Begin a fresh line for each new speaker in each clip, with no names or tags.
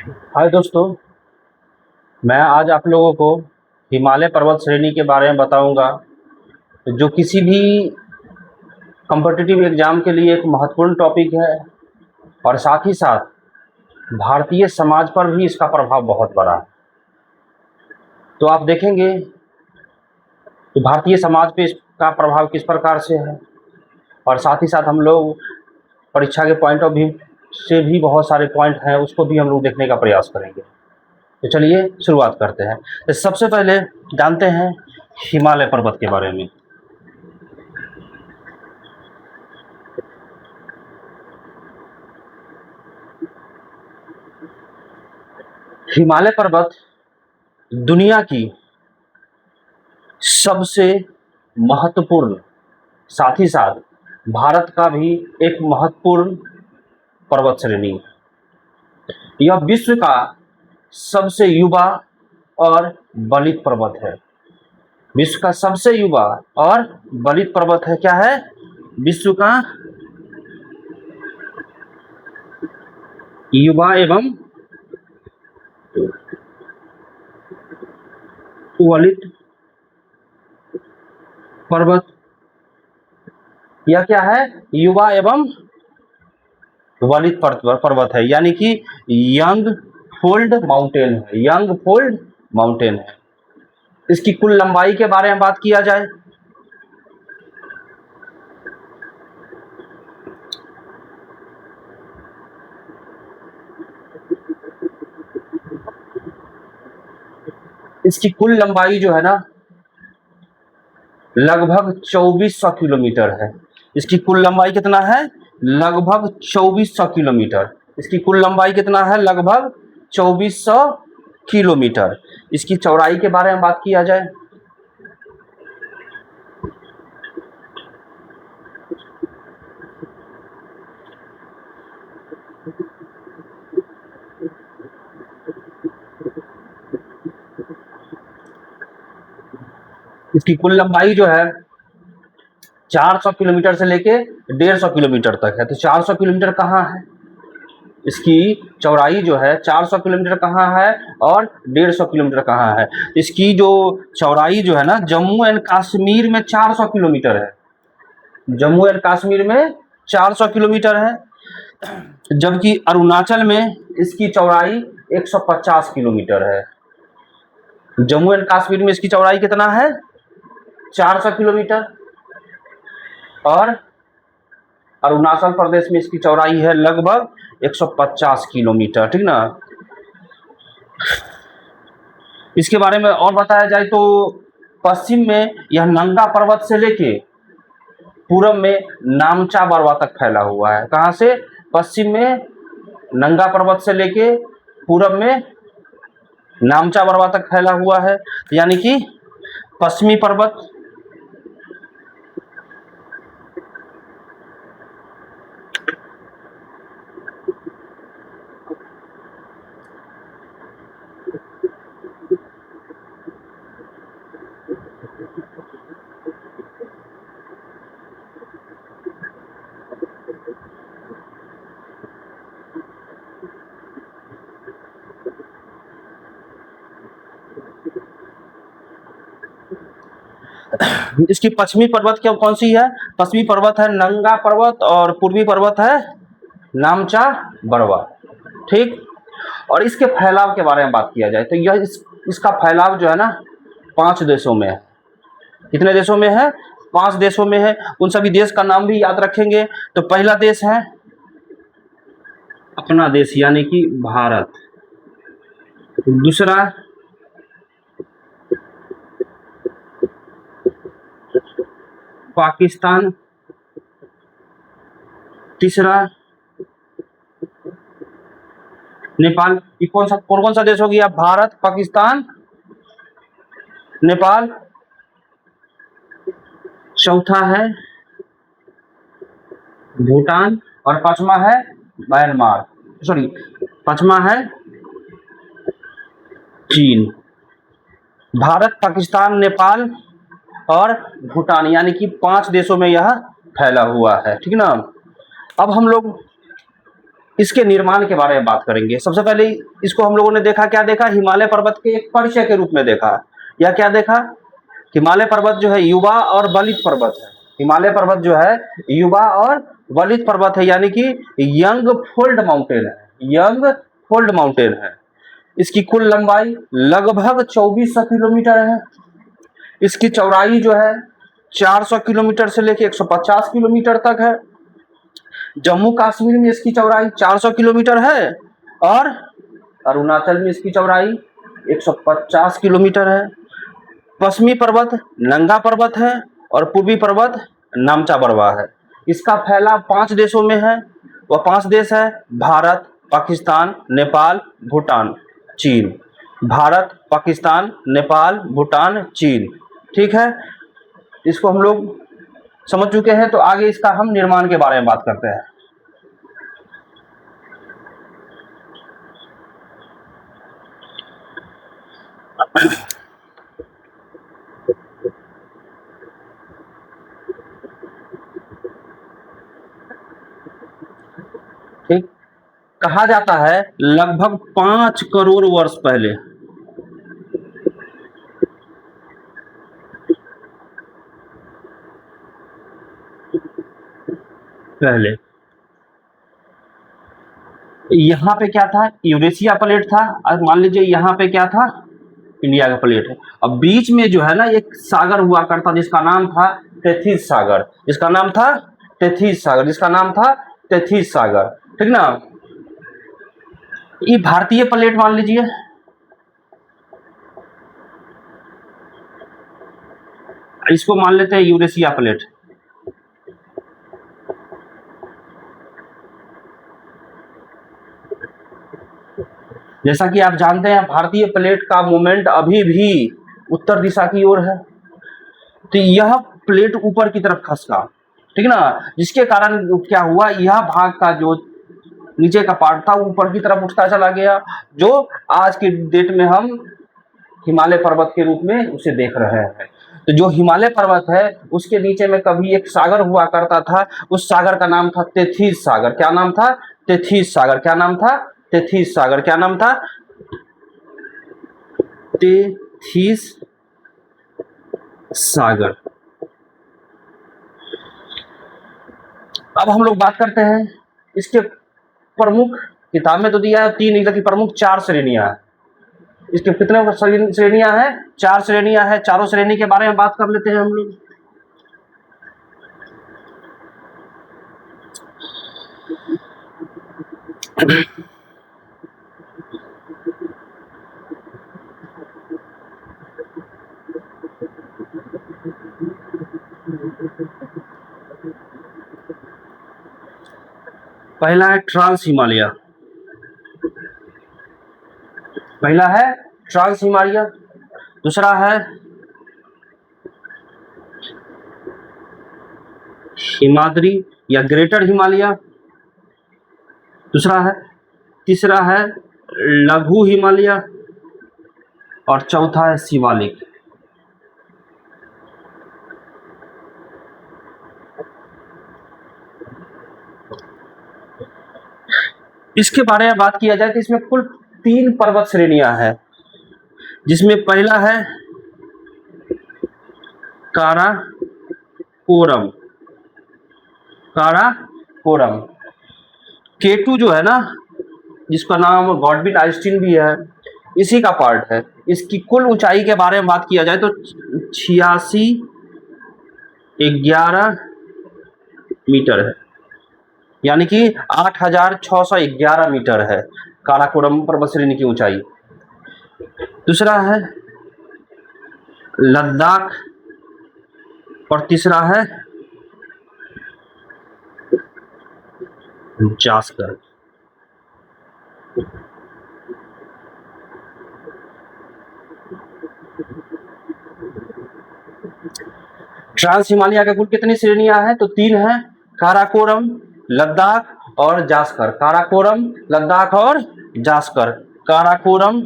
हाय दोस्तों, मैं आज आप लोगों को हिमालय पर्वत श्रेणी के बारे में बताऊंगा, जो किसी भी कॉम्पिटिटिव एग्ज़ाम के लिए एक महत्वपूर्ण टॉपिक है और साथ ही साथ भारतीय समाज पर भी इसका प्रभाव बहुत बड़ा है। तो आप देखेंगे कि भारतीय समाज पे इसका प्रभाव किस प्रकार से है और साथ ही साथ हम लोग परीक्षा के पॉइंट ऑफ व्यू से भी बहुत सारे पॉइंट हैं, उसको भी हम लोग देखने का प्रयास करेंगे। तो चलिए शुरुआत करते हैं। तो सबसे पहले जानते हैं हिमालय पर्वत के बारे में। हिमालय पर्वत दुनिया की सबसे महत्वपूर्ण, साथ ही साथ भारत का भी एक महत्वपूर्ण पर्वत श्रेणी है। यह विश्व का सबसे युवा और बलित पर्वत है। विश्व का सबसे युवा और बलित पर्वत है। क्या है? विश्व का युवा एवं बलित पर्वत। यह क्या है? युवा एवं बलित पर्वत है, यानी कि यंग फोल्ड माउंटेन है। यंग फोल्ड माउंटेन है। इसकी कुल लंबाई के बारे में बात किया जाए, इसकी कुल लंबाई जो है ना, लगभग 2400 किलोमीटर है। इसकी कुल लंबाई कितना है? लगभग 2400 किलोमीटर। इसकी कुल लंबाई कितना है? लगभग 2400 किलोमीटर। इसकी चौड़ाई के बारे में बात किया जाए, इसकी कुल लंबाई जो है 400 किलोमीटर से लेके 150 किलोमीटर तक है। तो 400 किलोमीटर कहाँ है? इसकी चौड़ाई जो है 400 किलोमीटर कहाँ है और 150 किलोमीटर कहाँ है? इसकी जो चौड़ाई जो है ना, जम्मू एंड कश्मीर में 400 किलोमीटर है। जम्मू एंड कश्मीर में 400 किलोमीटर है, जबकि अरुणाचल में इसकी चौड़ाई 150 किलोमीटर है। जम्मू एंड कश्मीर में इसकी चौड़ाई कितना है? 400 किलोमीटर, और अरुणाचल प्रदेश में इसकी चौड़ाई है लगभग 150 किलोमीटर। ठीक ना? इसके बारे में और बताया जाए तो पश्चिम में यह नंगा पर्वत से लेके पूरब में नामचा बरवा तक फैला हुआ है। कहाँ से? पश्चिम में नंगा पर्वत से लेके पूरब में नामचा बरवा तक फैला हुआ है, यानी कि पश्चिमी पर्वत। इसकी पश्चिमी पर्वत क्या कौन सी है? पश्चिमी पर्वत है नंगा पर्वत और पूर्वी पर्वत है नामचा बरवा। ठीक। और इसके फैलाव के बारे में बात किया जाए तो यह इसका फैलाव जो है ना 5 देशों में है। कितने देशों में है? 5 देशों में है। उन सभी देश का नाम भी याद रखेंगे। तो पहला देश है अपना देश, यानी कि भारत। दूसरा पाकिस्तान। तीसरा नेपाल। ये कौन सा देश हो गया? भारत, पाकिस्तान, नेपाल। चौथा है भूटान और पांचवा है म्यांमार। सॉरी, पांचवा है चीन। भारत, पाकिस्तान, नेपाल और भूटान, यानी कि 5 देशों में यह फैला हुआ है। ठीक ना? अब हम लोग इसके निर्माण के बारे में बात करेंगे। सबसे पहले इसको हम लोगों ने देखा, क्या देखा, हिमालय पर्वत के एक परिचय के रूप में देखा, या क्या देखा, हिमालय पर्वत जो है युवा और वलित पर्वत है। हिमालय पर्वत जो है युवा और वलित पर्वत है, यानी कि यंग फोल्ड माउंटेन है, यंग फोल्ड माउंटेन है। इसकी कुल लंबाई लगभग 2400 किलोमीटर है। इसकी चौड़ाई जो है 400 किलोमीटर से लेकर 150 किलोमीटर तक है। जम्मू कश्मीर में इसकी चौड़ाई 400 किलोमीटर है और अरुणाचल में इसकी चौड़ाई 150 किलोमीटर है। पश्चिमी पर्वत नंगा पर्वत है और पूर्वी पर्वत नामचा बरवा है। इसका फैलाव 5 देशों में है। वह 5 देश है भारत, पाकिस्तान, नेपाल, भूटान, चीन। भारत, पाकिस्तान, नेपाल, भूटान, चीन। ठीक है, इसको हम लोग समझ चुके हैं। तो आगे इसका हम निर्माण के बारे में बात करते हैं। ठीक, कहा जाता है लगभग 5 करोड़ वर्ष पहले यहाँ पे क्या था, यूरेशिया प्लेट था। और मान लीजिए यहाँ पे क्या था, इंडिया का प्लेट है। अब बीच में जो है ना एक सागर हुआ करता जिसका नाम था तेथिस सागर, जिसका नाम था तेथिस सागर, जिसका नाम था तेथिस सागर। ठीक ना, ये भारतीय प्लेट मान लीजिए, इसको मान लेते हैं यूरेशिया प्लेट। जैसा कि आप जानते हैं भारतीय प्लेट का मूवमेंट अभी भी उत्तर दिशा की ओर है, तो यह प्लेट ऊपर की तरफ खसका, ठीक ना, जिसके कारण क्या हुआ, यह भाग का जो नीचे का पार्ट था ऊपर की तरफ उठता चला गया, जो आज की डेट में हम हिमालय पर्वत के रूप में उसे देख रहे हैं। तो जो हिमालय पर्वत है उसके नीचे में कभी एक सागर हुआ करता था, उस सागर का नाम था तेथिस सागर। क्या नाम था, तेथिस सागर। क्या नाम था, तेथिस सागर। क्या नाम था, तेथिस सागर। अब हम लोग बात करते हैं इसके प्रमुख, किताब में तो दिया है 3, इधर की प्रमुख 4 श्रेणियां हैं। इसके कितने श्रेणियां हैं, 4 श्रेणियां हैं। चारों श्रेणी के बारे में बात कर लेते हैं हम लोग। पहला है ट्रांस हिमालय, पहला है ट्रांस हिमालय। दूसरा है हिमाद्री या ग्रेटर हिमालय। दूसरा है, तीसरा है लघु हिमालय और चौथा है शिवालिक। इसके बारे में बात किया जाए तो इसमें कुल 3 पर्वत श्रेणियां हैं, जिसमें पहला है काराकोरम। काराकोरम K2 जो है ना, जिसका नाम गॉडविन आइंस्टीन भी है, इसी का पार्ट है। इसकी कुल ऊंचाई के बारे में बात किया जाए तो 8611 मीटर है, यानी कि 8611 मीटर है काराकोरम पर्वत श्रेणी की ऊंचाई। दूसरा है लद्दाख और तीसरा है जास्कर। ट्रांस हिमालय के कुल कितनी श्रेणियां हैं, तो 3 हैं, काराकोरम, लद्दाख और जास्कर। काराकोरम, लद्दाख और जास्कर। काराकोरम,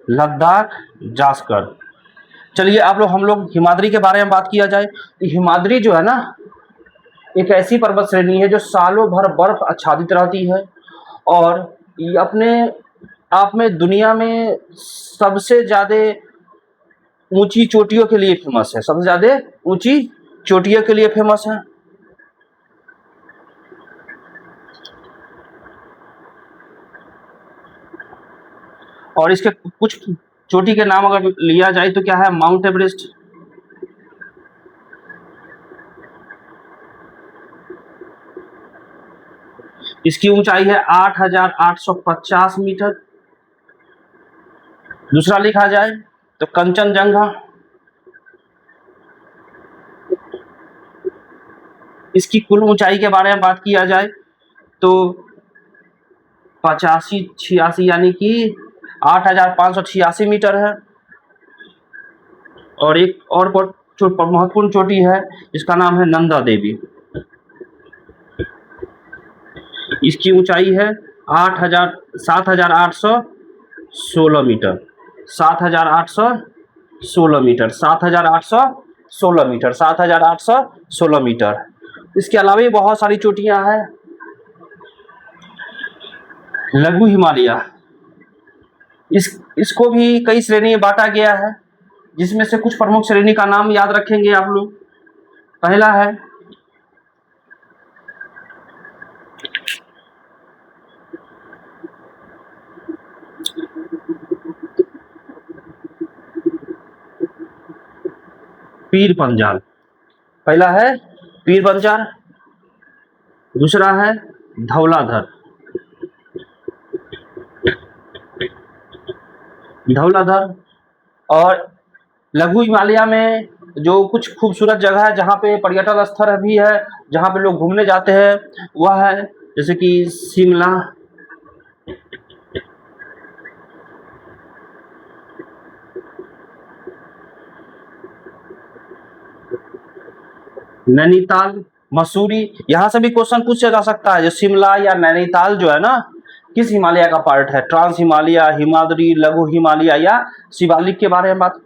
लद्दाख, जास्कर। चलिए अब हम लोग हिमाद्री के बारे में बात किया जाए तो हिमाद्री जो है ना, एक ऐसी पर्वत श्रेणी है जो सालों भर बर्फ आच्छादित रहती है और ये अपने आप में दुनिया में सबसे ज़्यादा ऊंची चोटियों के लिए फेमस है, सबसे ज़्यादा ऊंची चोटियों के लिए फेमस है। और इसके कुछ चोटी के नाम अगर लिया जाए तो क्या है, माउंट एवरेस्ट, इसकी ऊंचाई है 8,850 मीटर। दूसरा लिखा जाए तो कंचनजंगा, इसकी कुल ऊंचाई के बारे में बात किया जाए तो 85-86 यानी कि 8,586 मीटर है। और एक और महत्वपूर्ण चोटी है, इसका नाम है नंदा देवी, इसकी ऊंचाई है 7,816 मीटर, 7,816 मीटर, 7,816 मीटर, 7,816 मीटर। इसके अलावा भी बहुत सारी चोटियां हैं। लघु हिमालय, इसको भी कई श्रेणी में बांटा गया है, जिसमें से कुछ प्रमुख श्रेणी का नाम याद रखेंगे आप लोग। पहला है पीर पंजाल, पहला है पीर पंजाल, दूसरा है धौलाधर, धौलाधर। और लघु हिमालय में जो कुछ खूबसूरत जगह है जहाँ पे पर्यटन स्थल भी है, जहाँ पे लोग घूमने जाते हैं, वह है जैसे कि शिमला, नैनीताल, मसूरी। यहाँ से भी क्वेश्चन पूछा जा सकता है, जो शिमला या नैनीताल जो है ना, किस हिमालय का पार्ट है, ट्रांस हिमालय, हिमाद्री, लघु हिमालय या शिवालिक के बारे में बात।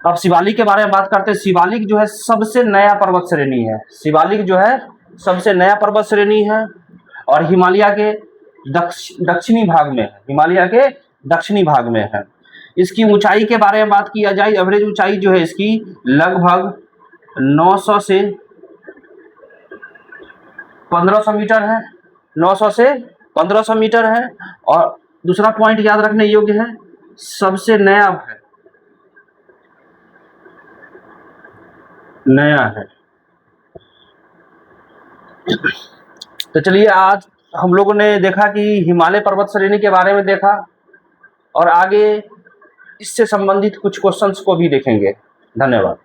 अब शिवालिक के बारे में बात करते हैं। शिवालिक जो है सबसे नया पर्वत श्रेणी है, शिवालिक जो है सबसे नया पर्वत श्रेणी है और हिमालय के दक्षिणी भाग में है, हिमालय के दक्षिणी भाग में है। इसकी ऊंचाई के बारे में बात किया जाए, एवरेज ऊंचाई जो है इसकी लगभग 900 से 1500 मीटर है, 900 से 1500 मीटर है। और दूसरा पॉइंट याद रखने योग्य है, सबसे नया है, नया है। तो चलिए, आज हम लोगों ने देखा कि हिमालय पर्वत श्रेणी के बारे में देखा, और आगे इससे संबंधित कुछ क्वेश्चंस को भी देखेंगे। धन्यवाद।